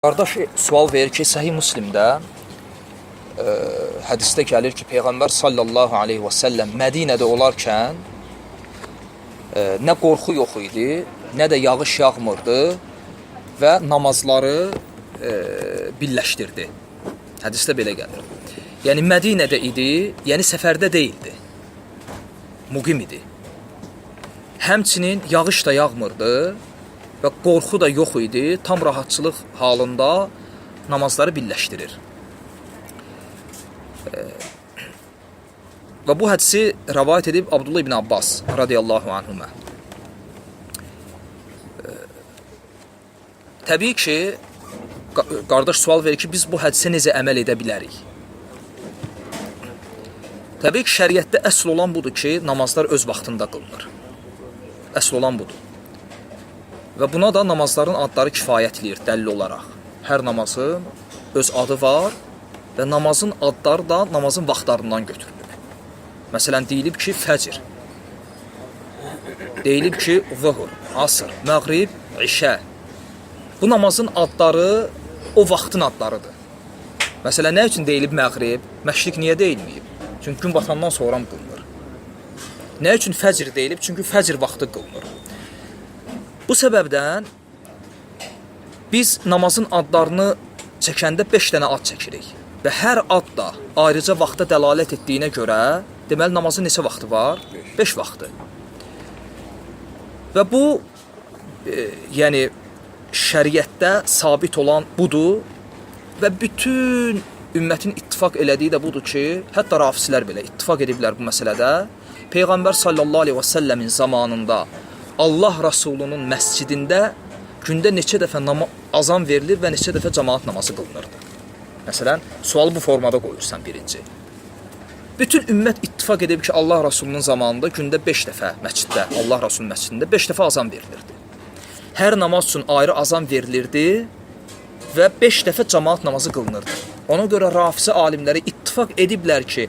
Qardaş sual verir ki, Səhih Müslimdə hədisdə gəlir ki, Peyğəmbər sallallahu aleyhi və səlləm Mədinədə olarkən nə qorxu yox idi, nə də yağış yağmırdı və namazları birləşdirdi. Hədisdə belə gəlir. Yəni Mədinədə idi, yəni səfərdə deyildi. Muqim idi. Həmçinin yağış da yağmırdı və qorxu da yox idi, tam rahatçılıq halında namazları birləşdirir. Və bu hədisi rəvayət edib Abdullah ibn Abbas radiyallahu anhümə. Təbii ki, qardaş sual verir ki, biz bu hədisə necə əməl edə bilərik? Təbii ki, şəriətdə əsl olan budur ki, namazlar öz vaxtında qılınır. Əsl olan budur. Və buna da namazların adları kifayətliyir dəlil olaraq. Hər namazın öz adı var və namazın adları da namazın vaxtlarından götürülür. Məsələn, deyilib ki, fəcr, deyilib ki, zuhur, asr, məğrib, işə. Bu namazın adları o vaxtın adlarıdır. Məsələn, nə üçün deyilib məğrib? Məşriq niyə deyilməyib? Çünki gün batandan sonra qılınır. Nə üçün fəcr deyilib? Çünki fəcr vaxtı qılınır. Bu səbəbdən biz namazın adlarını çəkəndə 5 dənə ad çəkirik. Və hər ad da ayrıca vaxta dəlalət etdiyinə görə, deməli namazın neçə vaxtı var? 5 vaxtı. Və bu, yəni şəriətdə sabit olan budur və bütün ümmətin ittifaq elədiyi də budur ki, hətta rafislər belə ittifaq ediblər bu məsələdə. Peyğəmbər sallallahu aleyhi və səlləmin zamanında Allah Rasulunun məscidində gündə neçə dəfə azan verilir və neçə dəfə cəmaat namazı qılınırdı. Məsələn, sualı bu formada qoyursan birinci. Bütün ümmət ittifaq edib ki, Allah Rasulunun zamanında gündə 5 dəfə məsciddə, Allah Rasulunun məscidində 5 dəfə azan verilirdi. Hər namaz üçün ayrı azan verilirdi və 5 dəfə cəmaat namazı qılınırdı. Ona görə rafisi alimləri ittifaq ediblər ki,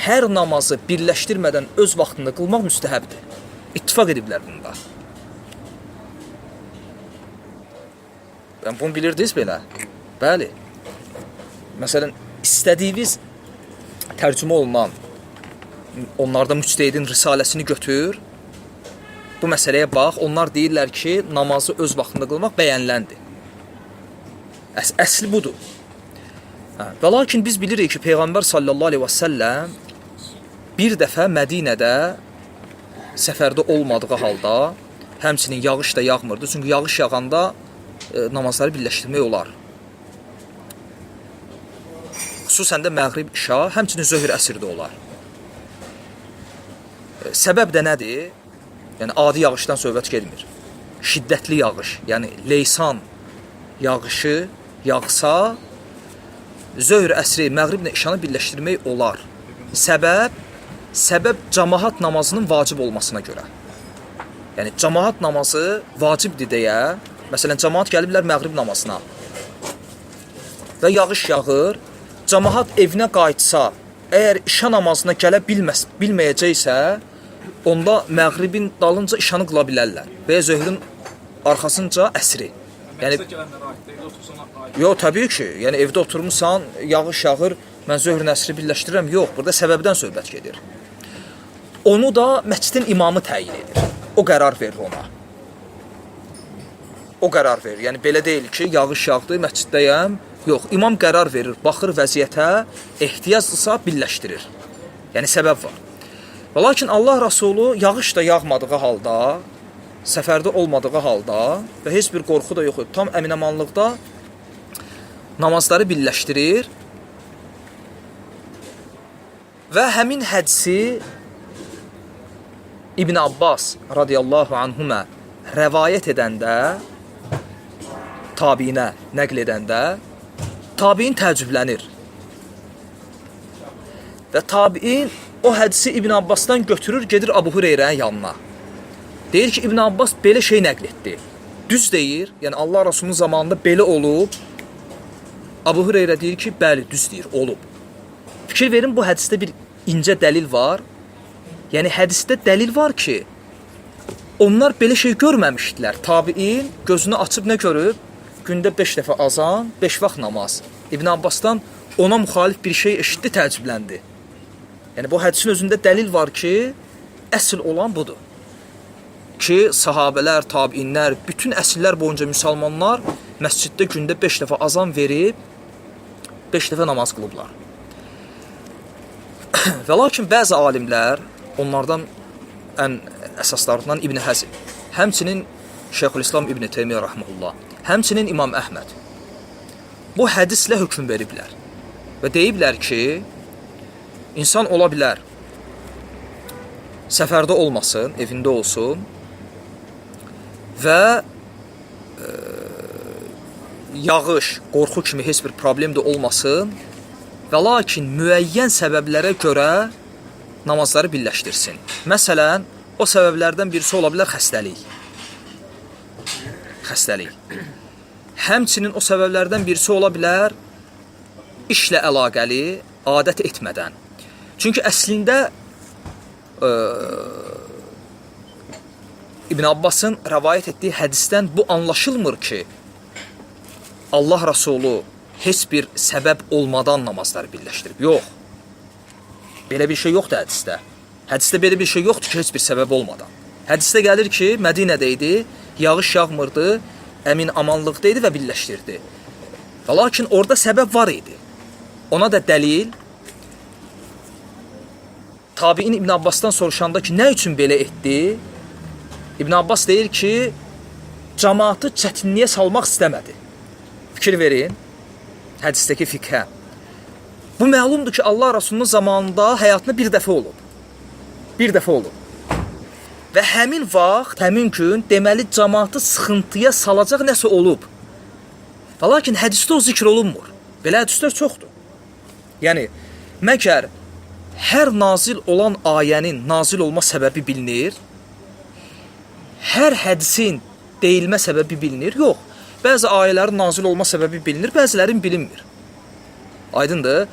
hər namazı birləşdirmədən öz vaxtında qılmaq müstəhəbdir. İttifaq ediblər bunda. Bunu bilirdiniz belə? Bəli. Məsələn, istədiyiniz tərcümə olunan, onlarda müctəhidin risaləsini götür, bu məsələyə bax, onlar deyirlər ki, namazı öz vaxtında qılmaq bəyəniləndir. Əsli budur. Və lakin biz bilirik ki, Peyğəmbər sallallahu aleyhi və səlləm bir dəfə Mədinədə səfərdə olmadığı halda, həmçinin yağış da yağmırdı, çünki yağış yağanda namazları birləşdirmək olar. Xüsusən də məğrib, işa, həmçinin zöhr, əsr də olar. Səbəb də nədir? Yəni, adi yağışdan söhbət gelmir. Şiddətli yağış, yəni leysan yağışı yağsa, zöhr, əsri, məğriblə işanı birləşdirmək olar. Səbəb cəmaat namazının vacib olmasına görə. Yəni, cəmaat namazı vacibdir deyə, məsələn, cəmaat gəliblər məğrib namazına və yağış yağır, cəmaat evinə qayıtsa, əgər işa namazına gələ bilməyəcəksə, onda məğribin dalınca işanı qıla bilərlər və ya zöhrün arxasınca əsri. Yəni, yox, təbii ki, yəni evdə oturmuşsan, yağış yağır, mən zöhrün əsri birləşdirirəm, yox, burada səbəbdən söhbət gedir. Onu da məscidin imamı təyin edir, o qərar verir ona. O qərar verir, yəni belə deyil ki, yağış yağdı, məsciddəyəm, yox, imam qərar verir, baxır vəziyyətə, ehtiyacdırsa birləşdirir. Yəni səbəb var. Və lakin Allah Rasulü yağış da yağmadığı halda, səfərdə olmadığı halda və heç bir qorxu da yox, tam əminəmanlıqda namazları birləşdirir və həmin hədisi İbn Abbas radiyallahu anhümə rəvayət edəndə, tabiinə nəql edəndə, tabiin təəccüblənir. Və tabiin o hədisi İbn Abbasdan götürür, gedir Abu Hüreyrənin yanına. Deyir ki, İbn Abbas belə şey nəql etdi. Düz deyir, yəni Allah Rasulunun zamanında belə olub. Abu Hüreyrə deyir ki, bəli, düz deyir, olub. Fikir verin, bu hədisdə bir incə dəlil var. Yəni, hədisdə dəlil var ki, onlar belə şey görməmişdilər. Tabiin gözünü açıb nə görüb? gündə 5 dəfə azan, 5 vaxt namaz. İbn Abbasdan ona müxalif bir şey eşitdi, təəccübləndi. Yəni bu hədisin özündə dəlil var ki, əsl olan budur. Ki, sahabələr, tabiinlər, bütün əsrlər boyunca müsəlmanlar məsciddə gündə 5 dəfə azan verib, 5 dəfə namaz qılıblar. Və lakin bəzi alimlər, onlardan ən əsaslarından İbn Həzm, həmçinin Şeyxülislam İbn Teymiyyə rəhməhullah, həmçinin İmam Əhməd bu hədislə hökm veriblər. Və deyiblər ki, insan ola bilər, səfərdə olmasın, evində olsun və yağış, qorxu kimi heç bir problem də olmasın və lakin müəyyən səbəblərə görə namazları birləşdirsin. Məsələn, o səbəblərdən birisi ola bilər xəstəlik. Həmçinin o səbəblərdən birisi ola bilər işlə əlaqəli, adət etmədən. Çünki əslində İbn Abbasın rəvayət etdiyi hədisdən bu anlaşılmır ki, Allah Rasulü heç bir səbəb olmadan namazları birləşdirib. Yox. Belə bir şey yoxdur hədisdə. Hədisdə belə bir şey yoxdur ki, heç bir səbəb olmadan. Hədisdə gəlir ki, Mədinədə idi, yağış yağmırdı, əmin amanlıqda idi və birləşdirdi. Və lakin orada səbəb var idi. Ona da dəlil, tabiin İbn Abbasdan soruşanda ki, nə üçün belə etdi? İbn Abbas deyir ki, cəmaatı çətinliyə salmaq istəmədi. Fikir verin, hədisdəki fiqhə. Bu məlumdur ki, Allah Rasulunun zamanında həyatında bir dəfə olub. Bir dəfə olub. Və həmin vaxt, həmin gün deməli cəmaatı sıxıntıya salacaq nəsə olub. Və lakin hədisdə o zikr olunmur. Belə hədislər çoxdur. Yəni, məgər hər nazil olan ayənin nazil olma səbəbi bilinir? Hər hədisin deyilmə səbəbi bilinir? Yox. Bəzi ayələrin nazil olma səbəbi bilinir, bəzilərin bilinmir. Aydındır?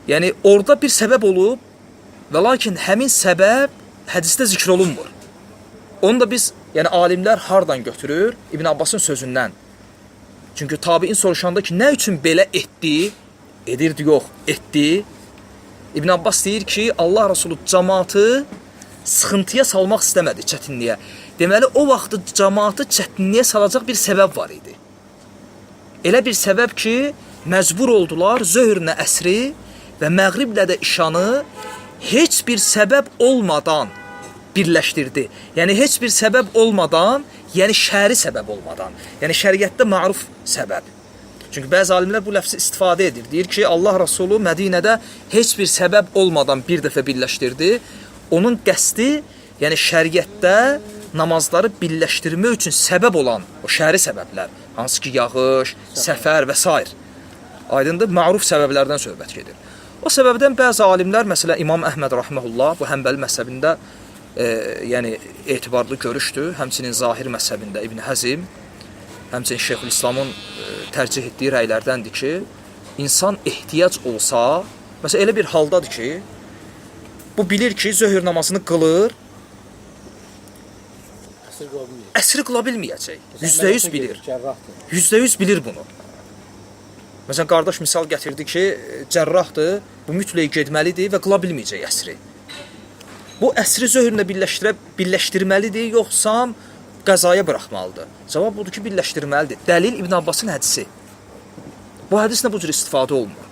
Yəni, orada bir səbəb olub və lakin həmin səbəb hədisdə zikr olunmur. Onu da biz, yəni alimlər hardan götürür? İbn Abbasın sözündən. Çünki tabiin soruşanda ki, nə üçün belə etdi? Edirdi, yox, etdi. İbn Abbas deyir ki, Allah Rasulü cəmaatı sıxıntıya salmaq istəmədi, çətinliyə. Deməli, o vaxtı cəmaatı çətinliyə salacaq bir səbəb var idi. Elə bir səbəb ki, məcbur oldular zöhrünə əsri və məğriblə də işanı heç bir səbəb olmadan birləşdirdi. Yəni, heç bir səbəb olmadan, yəni şəri səbəb olmadan. Yəni, şəriətdə məruf səbəb. Çünki bəzi alimlər bu ləfzi istifadə edir. Deyir ki, Allah Rasulü Mədinədə heç bir səbəb olmadan bir dəfə birləşdirdi. Onun qəsdi, yəni şəriətdə namazları birləşdirmək üçün səbəb olan o şəri səbəblər, hansı ki, yağış, səfər və s. Aydındır, məruf səbəblərdən söhbət gedir. O səbəbdən bəzi alimlər, məsələn, İmam Əhməd rəhməhullah, bu Həmbəli məzhəbində yəni etibarlı görüşdür. Həmçinin Zahir məzhəbində İbn Həzm, həmçinin Şeyxülislamın tərcih etdiyi rəylərdəndir ki, insan ehtiyac olsa, məsələn, elə bir haldadır ki, bu bilir ki, zöhr namazını qılır, əsri qıla bilməyəcək. %100 bilir. %100 bilir bunu. Məsələn, qardaş misal gətirdi ki, cərrahdır, bu mütləq getməlidir və qıla bilməyəcək əsri. Bu əsri zöhrlə birləşdirməlidir, yoxsa qəzaya buraxmalıdır? Cavab budur ki, birləşdirməlidir. Dəlil İbn Abbasın hədisi. Bu hədislə bu cür istifadə olunur.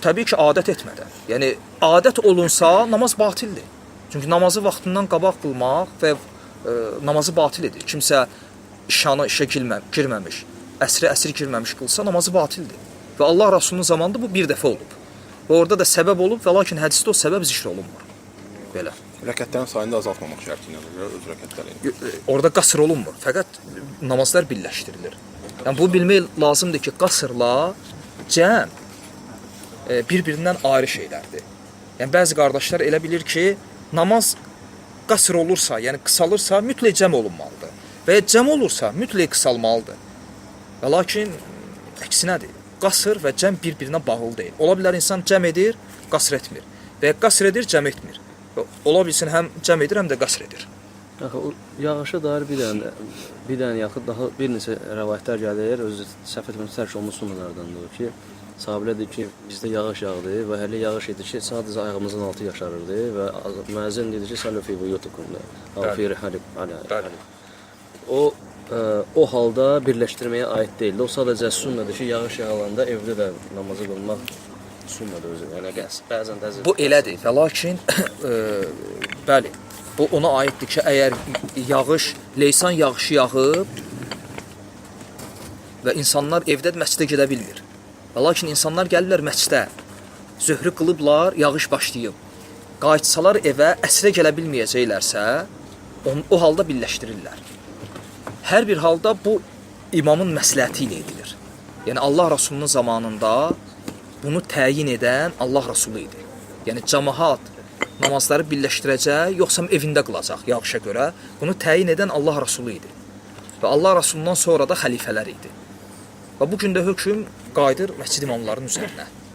Təbii ki, adət etmədən. Yəni, adət olunsa, namaz batildir. Çünki namazı vaxtından qabaq qılmaq və namazı batil edir. Kimsə işanı işə girməmiş, əsri girməmiş qılsa, namazı batildir. Və Allah Rasulunun zamanında bu bir dəfə olub. Və orada da səbəb olub və lakin hədisdə o səbəb zikr olunmur. Belə. Rəkətlərin sayını da azaltmamaq şərti ilə öz rəkətləri. Orada qasr olunmur, fəqət namazlar birləşdirilir. Yəni, bu bilmək lazımdır ki, qasrla cəm bir-birindən ayrı şeylərdir. Yəni, bəzi qardaşlar elə bilir ki, namaz qasr olursa, yəni qısalırsa, mütləq cəm olunmalıdır. Və ya cəm olursa, mütləq qısalmalıdır. Və lakin əksinədir. Qasr və cəm bir-birinə bağlı deyil. Ola bilər insan cəm edir, qasr etmir. Və ya qasr edir, cəm etmir. Ola bilsin həm cəm edir, həm də qasr edir. Axı o yağışa dair bir dənə yaxud daha bir neçə rəvayətlər gəlir. Özü səhv etmirəmsə tərk olunmuş sunnalardandır ki, sahabelər deyir ki, bizdə yağış yağdı və hələ yağış idi ki, sadəcə ayağımızın altı yaşarırdı və müəzzin dedi ki, "Sallu fi buyutikum." Fi rihalib. O halda birləşdirməyə aid deyildi. O sadəcə sunnadır ki, yağış yağılanda evdə də namazı qılmaq sunnadır özü. Yəni bəzən təzə. Bu elədir və lakin bəli, bu ona aiddir ki, əgər yağış, leysan yağışı yağıb və insanlar evdə məscidə gedə bilmir. Və lakin insanlar gəlirlər məscidə, zöhrü qılıblar, yağış başlayıb. Qayıtsalar evə, əsrə gələ bilməyəcəklərsə, o halda birləşdirirlər. Hər bir halda bu imamın məsləhəti ilə edilir. Yəni Allah Rasulunun zamanında bunu təyin edən Allah Rasulu idi. Yəni cəmaət namazları birləşdirəcək, yoxsa evində qılacaq yağışa görə. Bunu təyin edən Allah Rasulu idi. Və Allah Rasulundan sonra da xəlifələr idi. Və bu gün də hökm qayıdır məscid imamlarının üzərinə.